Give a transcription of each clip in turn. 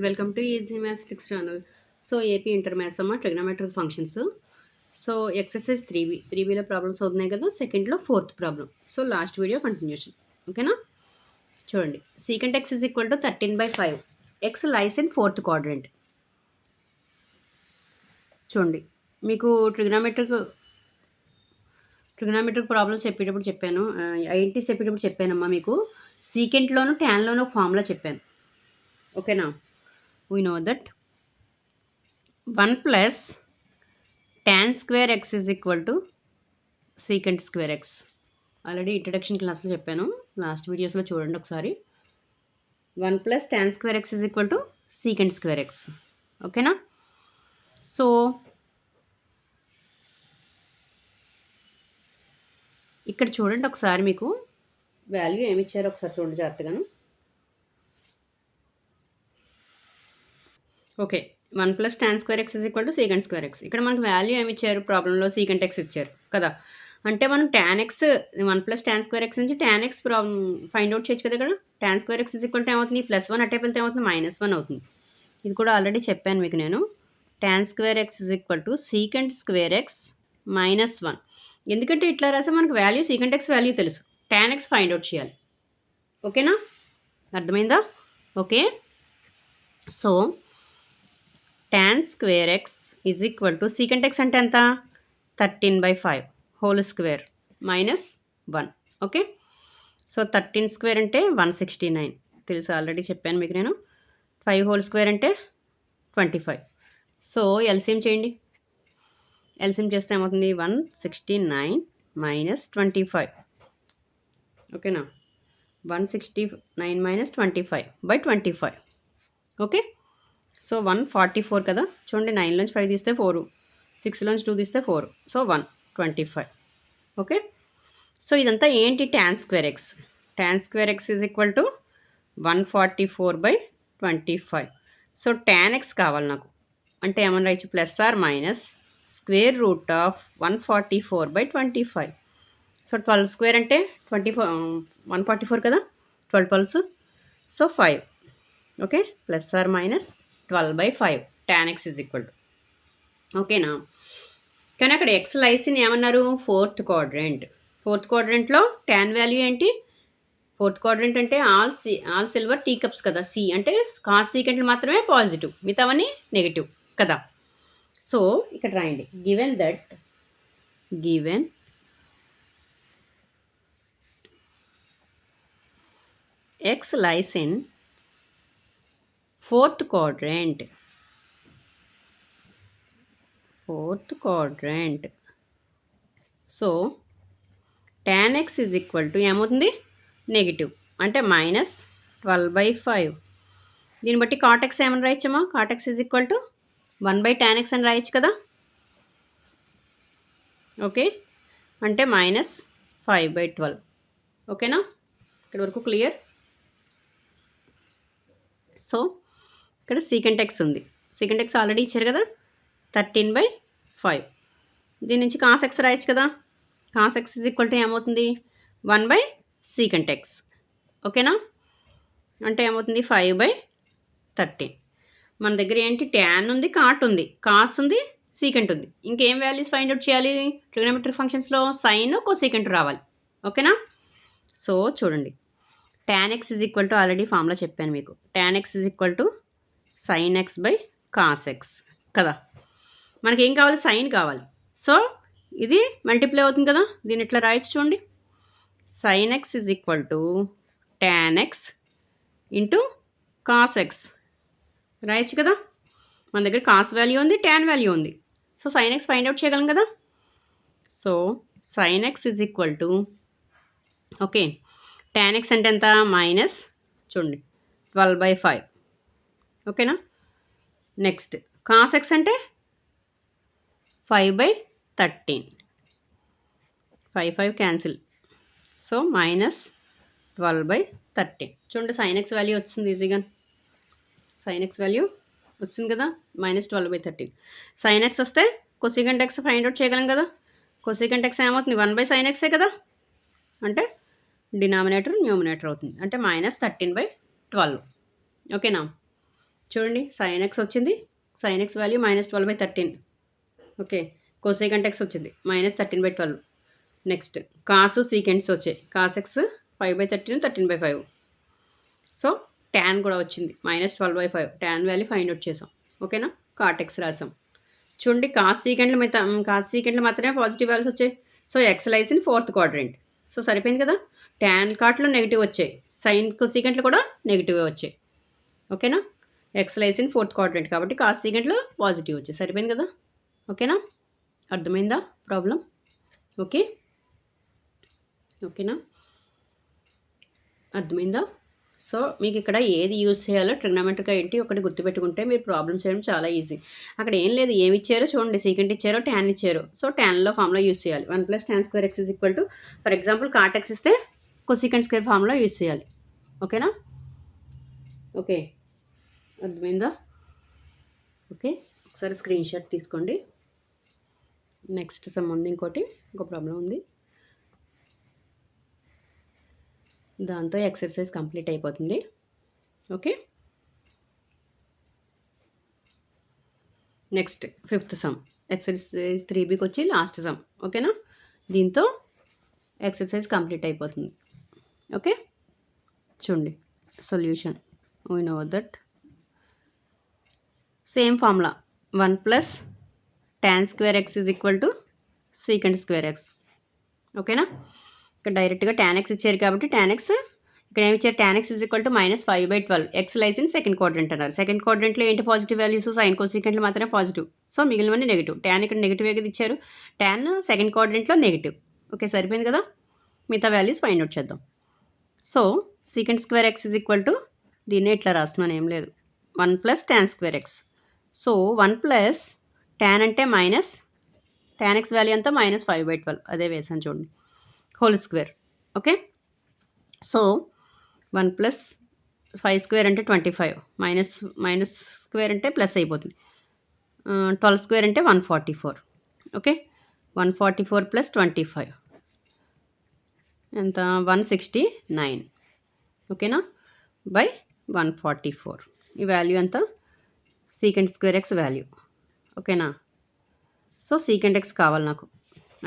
Welcome to easy maths tricks channel. So AP inter maths అమ్మ trigonometric functions. So exercise 3బీలో problems అవుతున్నాయి కదా, సెకండ్లో fourth problem. So last video continuation. ఓకేనా, చూడండి. Secant x is equal to 13/5. X lies in fourth quadrant. చూడండి, మీకు trigonometric problems చెప్పేటప్పుడు చెప్పాను, ఐడెంటిటీస్ చెప్పేటప్పుడు చెప్పానమ్మా మీకు. సీకెంట్లోను ట్యాన్లోను ఒక ఫార్ములా చెప్పాను. ఓకేనా, we know that 1 plus tan square x is equal to secant square x. Already introduction క్లాస్లో చెప్పాను, లాస్ట్ వీడియోస్లో చూడండి ఒకసారి. 1 plus tan square x is equal to secant square x. ఓకేనా, సో ఇక్కడ చూడండి ఒకసారి, మీకు వాల్యూ ఏమి ఇచ్చారో ఒకసారి చూడండి జాగ్రత్తగాను. Okay, 1 plus tan square x is equal to secant square x. ఇక్కడ మనకు వాల్యూ ఏమి ఇచ్చారు, ప్రాబ్లంలో secant x ఇచ్చారు కదా. అంటే మనం tan x 1 plus tan square x నుంచి tan x ఫైండ్ అవుట్ చేయొచ్చు కదా. ఇక్కడ tan square x is equal to ఏమవుతుంది, +1 అట్టే వెళ్తే ఏమవుతుంది, -1 అవుతుంది. ఇది కూడా ఆల్రెడీ చెప్పాను మీకు నేను. tan square x is equal to secant square x -1. ఎందుకంటే ఇట్లా రాసే మనకు వాల్యూ secant x వాల్యూ తెలుసు, tan x ఫైండ్ అవుట్ చేయాలి. ఓకేనా, అర్థమైందా? Okay, so tan square x is equal to secant x అంటే ఎంత, 13/5 whole square -1. Okay, so 13 square అంటే 169 తెలుసు, ఆల్రెడీ చెప్పాను మీకు నేను. 5 హోల్ స్క్వేర్ అంటే 25. సో ఎల్సిఎం చేయండి. ఎల్సిఎం చేస్తే ఏమవుతుంది, 169 - 25. ఓకేనా, 169 - 25/25. ఓకే, సో 144 కదా. చూడండి, 9లోంచి 5 తీస్తే 4, 6లోంచి 2 తీస్తే 4, సో 125. ఓకే, సో ఇదంతా ఏంటి, tan square x. tan square x is equal to 144/25. So tan x కావాలి నాకు, అంటే ఏమన్నా రాయొచ్చు, +or- (144/25). సో 12 స్క్వేర్ అంటే 144 కదా, 12 12s, so 5. Okay, +or- 12/5 tan x is equal to. ఓకేనా, కానీ అక్కడ ఎక్స్ లైసిన్ ఏమన్నారు, ఫోర్త్ క్వాడ్రంట్లో ట్యాన్ వాల్యూ ఏంటి, ఫోర్త్ క్వాడ్రంట్ అంటే ఆల్ సిల్వర్ టీ కప్స్ కదా. సి అంటే కాస్ సీకెంట్లు మాత్రమే పాజిటివ్, మిగతావన్నీ నెగిటివ్ కదా. సో ఇక్కడ రాయండి, given x lysine fourth quadrant. So tan x is equal to ఏమవుతుంది, నెగిటివ్ అంటే -12/5. దీన్ని బట్టి cot x ఏమని రాయొచ్చమ్మా, cot x is equal to 1/tan x అని రాయొచ్చు కదా. ఓకే, అంటే -5/12. ఓకేనా, ఇక్కడ వరకు క్లియర్. సో ఇక్కడ secant x ఉంది, secant x ఆల్రెడీ ఇచ్చారు కదా, 13/5. దీని నుంచి cos x రాయొచ్చు కదా. cos x is equal to ఏమవుతుంది, 1/secant x. ఓకేనా, అంటే ఏమవుతుంది, 5/13. మన దగ్గర ఏంటి, ట్యాన్ ఉంది, కాట్ ఉంది, కాస్ ఉంది, సీకెంట్ ఉంది. ఇంకేం వాల్యూస్ ఫైండ్ అవుట్ చేయాలి, ట్రిగ్నోమెట్రిక్ ఫంక్షన్స్లో సైన్ కోసీకెంట్ రావాలి. ఓకేనా, సో చూడండి, tan x is equal to already formula చెప్పాను మీకు. tan x is equal to sin x/cos x కదా. మనకేం కావాలి, సైన్ కావాలి. సో ఇది మల్టిప్లై అవుతుంది కదా, దీన్ని ఇట్లా రాయొచ్చు చూడండి. sin x is equal to tan x into cos x రాయొచ్చు కదా. మన దగ్గర కాస్ వాల్యూ ఉంది, ట్యాన్ వాల్యూ ఉంది. So sin x find out చేయగలం కదా. So sin x is equal to, okay, tan x అంటే ఎంత, చూడండి 12/5. ఓకేనా, నెక్స్ట్ cos x అంటే 5/13. 5 క్యాన్సిల్, సో -12/13. చూడండి, sin x వాల్యూ వచ్చింది ఈజీగా. sin x వాల్యూ వచ్చింది కదా, -12/13. sin x వస్తే cosecant x ఫైండ్ అవుట్ చేయగలం కదా. cosecant x ఏమవుతుంది, 1/sin x కదా. అంటే డినామినేటర్ న్యూమినేటర్ అవుతుంది, అంటే -13/12. ఓకేనా, చూడండి సైన్ ఎక్స్ వచ్చింది, sign X value -12/13. Okay, కోసెకంట్ X వచ్చింది -13/12. నెక్స్ట్ కాసు సీకెంట్స్ వచ్చాయి, కాస్ ఎక్స్ 5/13, 13/5. సో ట్యాన్ కూడా వచ్చింది -12/5. ట్యాన్ వాల్యూ ఫైండ్ అవుట్ చేసాం. ఓకేనా, కాట్ ఎక్స్ రాసాం. చూడండి కాస్ సీకెంట్లు మాత్రమే పాజిటివ్ వాల్యూస్ వచ్చాయి. So X lies in fourth quadrant. So సరిపోయింది కదా. ట్యాన్ కాట్లో నెగిటివ్ వచ్చాయి, సైన్ సీకెంట్లు కూడా నెగిటివ్ వచ్చాయి. ఓకేనా, X lies in fourth quadrant కాబట్టి కాస్ సీకెంట్లు పాజిటివ్ వచ్చాయి. సరిపోయింది కదా. ఓకేనా, అర్థమైందా ప్రాబ్లం? ఓకే, ఓకేనా, అర్థమైందా? సో మీకు ఇక్కడ ఏది యూజ్ చేయాలో ట్రిగ్నోమెట్రిక్ ఏంటి ఒకటి గుర్తుపెట్టుకుంటే మీరు ప్రాబ్లమ్స్ చేయడం చాలా ఈజీ. అక్కడ ఏం లేదు, ఏమి ఇచ్చారో చూడండి, సీకెంట్ ఇచ్చారో ట్యాన్ ఇచ్చారో. సో ట్యాన్లో ఫామ్లో యూజ్ చేయాలి. 1 + tan² x = for example cot X ఇస్తే కొసీకెంట్ స్క్వేర్ ఫామ్లో యూజ్ చేయాలి. ఓకేనా, ఓకే, అర్థమైందా? ఓకే, ఒకసారి స్క్రీన్ షాట్ తీసుకోండి. నెక్స్ట్ సంబంధం ఇంకో ప్రాబ్లం ఉంది, దాంతో ఎక్సర్సైజ్ కంప్లీట్ అయిపోతుంది. Okay, next 5th sum exercise 3Bకి వచ్చి లాస్ట్ సమ్. ఓకేనా, దీంతో ఎక్సర్సైజ్ కంప్లీట్ అయిపోతుంది. ఓకే, చూడండి solution. We know that same formula 1 + tan² x = sec² x. ఓకేనా, ఇక్కడ డైరెక్ట్గా tan x ఇచ్చారు కాబట్టి tan x ఇక్కడ ఏమి ఇచ్చారు, tan x = -5/12. X lies in second quadrant అన్నారు. సెకండ్ క్వాడ్రంట్లో ఏంటి పాజిటివ్ వాల్యూస్, సైన్ కోసీకెంట్లు మాత్రమే పాజిటివ్. సో మిగిలినవన్నీ నెగిటివ్. tan ఇక్కడ నెగిటివ్ కదా ఇచ్చారు, tan సెకండ్ క్వాడ్రంట్లో నెగిటివ్. ఓకే, సరిపోయింది కదా. మిగతా వాల్యూస్ ఫైండ్ అవుట్ చేద్దాం. సో sec² x = దీన్నే ఇట్లా రాస్తున్నాను, ఏం లేదు, 1 + tan² x. సో 1 + tan అంటే మైనస్, tan x వాల్యూ అంతా -5/12, అదే వేసాను చూడండి, హోల్ స్క్వేర్. ఓకే, సో 1 + 5² అంటే 25, మైనస్ స్క్వేర్ అంటే ప్లస్ అయిపోతుంది. 12² అంటే 144. ఓకే, 144 + 25 ఎంత, 169. ఓకేనా, బై 144. ఈ వాల్యూ అంతా sec² x వాల్యూ. ఓకేనా, సో sec² x కావాలి నాకు,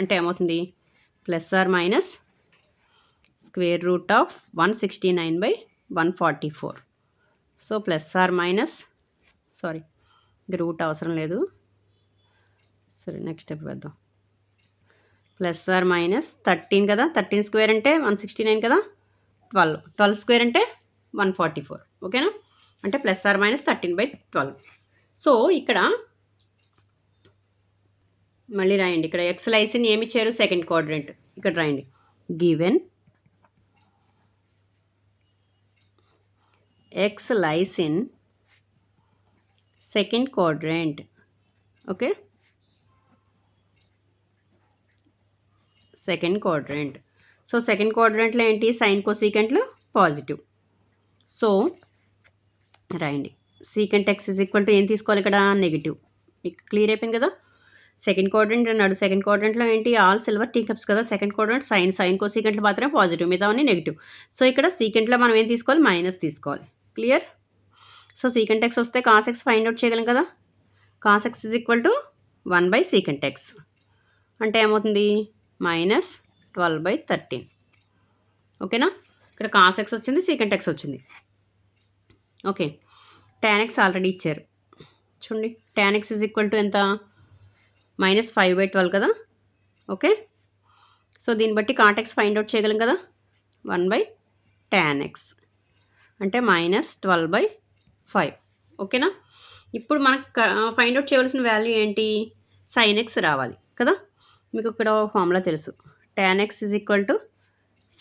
అంటే ఏమవుతుంది, ± √169/144. సో ± సారీ రూట్ అవసరం లేదు, సరే నెక్స్ట్ స్టెప్ వేద్దాం. ±13 కదా, 13² అంటే 169 కదా, 12² అంటే 144. ఓకేనా, అంటే ±13/12. సో ఇక్కడ మళ్ళీ రాయండి, ఇక్కడ ఎక్స్ లైసిన్ ఏమి ఇచ్చారు, సెకండ్ క్వాడ్రంట్. ఇక్కడ రాయండి, given x lies in second quadrant. Okay, second quadrant. So second క్వాడ్రంట్లో ఏంటి, సైన్ కోసీకెంట్లు పాజిటివ్. సో రాయండి sec² x = ఏం తీసుకోవాలి ఇక్కడ, నెగిటివ్. మీకు క్లియర్ అయిపోయింది కదా. సెకండ్ క్వాడ్రంట్ అన్నాడు, సెకండ్ క్వాడ్రంట్లో ఏంటి, ఆల్ సిల్వర్ టీ కప్స్ కదా. సెకండ్ క్వాడ్రంట్ సైన్ కోసీకెంట్లు మాత్రమే పాజిటివ్, మిగతావన్నీ నెగిటివ్. సో ఇక్కడ సీకెంట్లో మనం ఏం తీసుకోవాలి, మైనస్ తీసుకోవాలి. క్లియర్. సో sec² x వస్తే cos x ఫైండ్ అవుట్ చేయగలం కదా. cos x = 1/sec² x అంటే ఏమవుతుంది, -12/13. ఓకేనా, ఇక్కడ cos x వచ్చింది, sec² x వచ్చింది. ఓకే, tan x ఆల్రెడీ ఇచ్చారు చూడండి, tan x = ఎంత, -5/12 కదా. ఓకే, సో దీన్ని బట్టి cot x ఫైండ్ అవుట్ చేయగలం కదా, 1/tan x అంటే -12/5. ఓకేనా, ఇప్పుడు మనకు ఫైండ్ అవుట్ చేయవలసిన వాల్యూ ఏంటి, sin x రావాలి కదా. మీకు ఇక్కడ ఫార్ములా తెలుసు, tan x =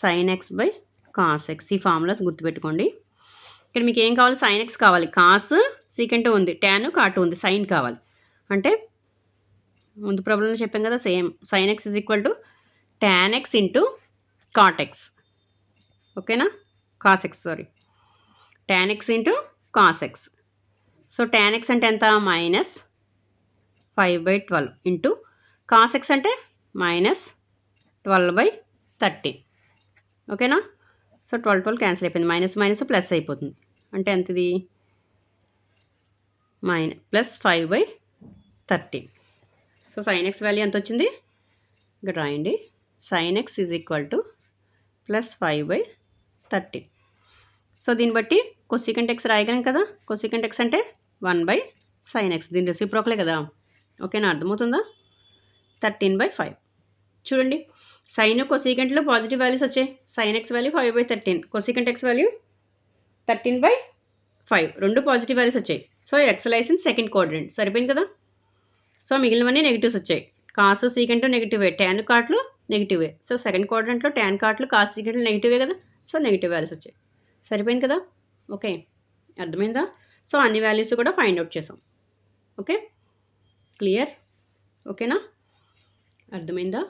sin x/cos x. ఈ ఫార్ములాస్ గుర్తుపెట్టుకోండి. ఇక్కడ మీకు ఏం కావాలి, sin x కావాలి, కాస్ సీకెంట్ ఉంది, tan కాట్ ఉంది, సైన్ కావాలి. అంటే ముందు ప్రాబ్లంలో చెప్పాం కదా, same sin x = tan x × cot x. ఓకేనా, cos x sorry, tan x × cos x. So tan x అంటే ఎంత, -5/12 ఇంటూ cos x అంటే -12/13. ఓకేనా, సో 12 క్యాన్సిల్ అయిపోయింది, మైనస్ మైనస్ ప్లస్ అయిపోతుంది. అంటే ఎంతది, plus 5/13. So sin x value ఎంత వచ్చింది ఇక్కడ రాయండి. sin x is equal to plus 5/13. So దీన్ని బట్టి కొసీకెంట్ ఎక్స్ రాయగలం కదా. కొసీకెంట్ ఎక్స్ అంటే 1/sin x, దీని రెసిప్రోకలే కదా. ఓకేనా, అర్థమవుతుందా? 13/5. చూడండి, సైన్ కొసీకెంట్లో పాజిటివ్ వాల్యూస్ వచ్చాయి. sin x value 5/13, cosecant X value 13/5, రెండు పాజిటివ్ వాల్యూస్ వచ్చాయి. So X lies in second quadrant, సరిపోయింది కదా. సో మిగిలినవన్నీ నెగిటివ్స్ వచ్చాయి. కాసు సీకెంట్ నెగిటివే, ట్యాన్ కాట్లు నెగిటివే. సో సెకండ్ క్వాడ్రంట్లో ట్యాన్ కాట్లు కాసు సీకెంట్లు నెగిటివే కదా. సో నెగిటివ్ వాల్యూస్ వచ్చాయి, సరిపోయింది కదా. ఓకే, అర్థమైందా? సో అన్ని వాల్యూస్ కూడా ఫైండ్ అవుట్ చేసాం. Okay, clear? ఓకేనా, అర్థమైందా?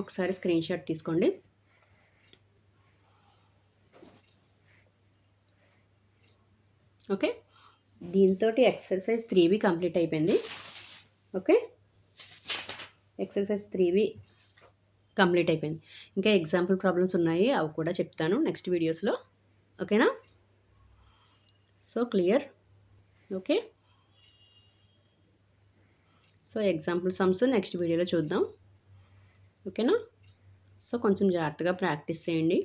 ఒకసారి స్క్రీన్ షాట్ తీసుకోండి. ఓకే, దీంతో ఎక్సర్సైజ్ 3B కంప్లీట్ అయిపోయింది. ఓకే, ఎక్సర్సైజ్ 3B కంప్లీట్ అయిపోయింది. ఇంకా ఎగ్జాంపుల్ ప్రాబ్లమ్స్ ఉన్నాయి, అవి కూడా చెప్తాను నెక్స్ట్ వీడియోస్లో. ఓకేనా, so clear? Okay, so example sums next వీడియోలో చూద్దాం. ఓకేనా, సో కొంచెం జాగ్రత్తగా ప్రాక్టీస్ చేయండి.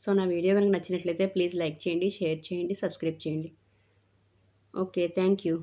సో నా వీడియో కనుక నచ్చినట్లయితే ప్లీజ్ లైక్ చేయండి, షేర్ చేయండి, సబ్స్క్రైబ్ చేయండి. Okay, thank you.